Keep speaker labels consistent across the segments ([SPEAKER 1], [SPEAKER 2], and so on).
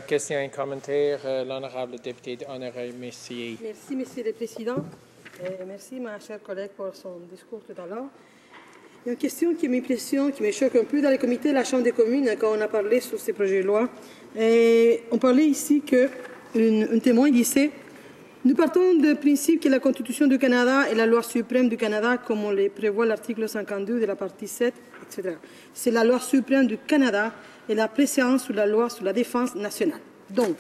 [SPEAKER 1] Question et commentaire, l'honorable député Honoré Messier.
[SPEAKER 2] Merci, Monsieur le Président. Et merci, ma chère collègue, pour son discours tout à l'heure. Il y a une question qui m'impressionne, qui me choque un peu dans le comité de la Chambre des communes quand on a parlé sur ces projets de loi. Et on parlait ici qu'un témoin disait « Nous partons du principe que la Constitution du Canada est la loi suprême du Canada, comme on le prévoit l'article 52 de la partie 7, etc. C'est la loi suprême du Canada et la préséance sur la loi sur la défense nationale. Donc,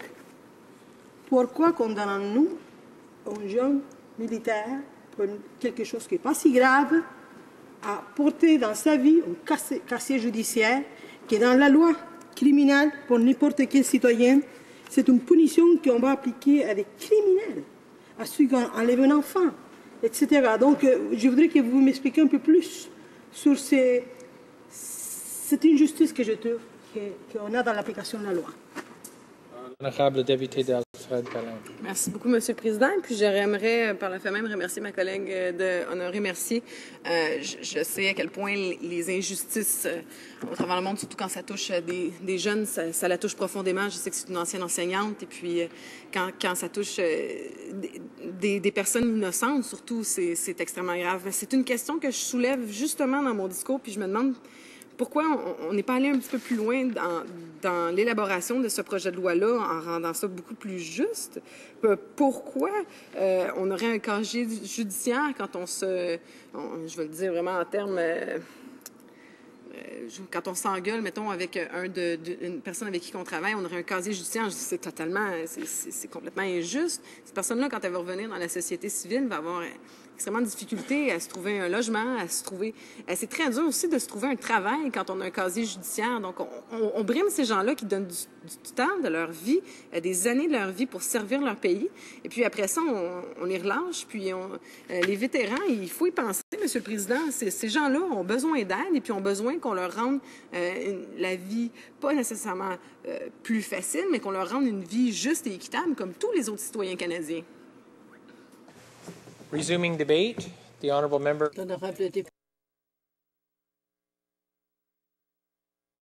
[SPEAKER 2] pourquoi condamnons-nous un jeune militaire pour quelque chose qui n'est pas si grave à porter dans sa vie un casier judiciaire qui est dans la loi criminelle pour n'importe quel citoyen? C'est une punition qu'on va appliquer à des criminels, à ceux qui enlèvent un enfant, etc. Donc, je voudrais que vous m'expliquiez un peu plus sur cette injustice que je trouve qu'on a dans l'application de la loi.
[SPEAKER 1] Honorable député d'Alfred Bellin.
[SPEAKER 3] Merci beaucoup, Monsieur le Président. Puis j'aimerais par la fait même remercier ma collègue Honoré Mercier. Je sais à quel point les injustices au travers le monde, surtout quand ça touche des jeunes, ça la touche profondément. Je sais que c'est une ancienne enseignante. Et puis quand ça touche des personnes innocentes, surtout, c'est extrêmement grave. C'est une question que je soulève justement dans mon discours. Puis je me demande pourquoi on n'est pas allé un petit peu plus loin dans l'élaboration de ce projet de loi-là en rendant ça beaucoup plus juste? Pourquoi on aurait un casier judiciaire quand je vais le dire vraiment en termes, quand on s'engueule, mettons, avec une personne avec qui on travaille, on aurait un casier judiciaire, c'est complètement injuste. Cette personne-là, quand elle va revenir dans la société civile, va avoir extrêmement de difficulté à se trouver un logement, à se trouver... C'est très dur aussi de se trouver un travail quand on a un casier judiciaire. Donc, on brime ces gens-là qui donnent du temps de leur vie, des années de leur vie pour servir leur pays. Et puis après ça, on les relâche. Puis les vétérans, il faut y penser, Monsieur le Président. Ces gens-là ont besoin d'aide et puis ont besoin qu'on leur rende la vie, pas nécessairement plus facile, mais qu'on leur rende une vie juste et équitable comme tous les autres citoyens canadiens.
[SPEAKER 1] Resuming debate, the honourable member.
[SPEAKER 4] L'honorable député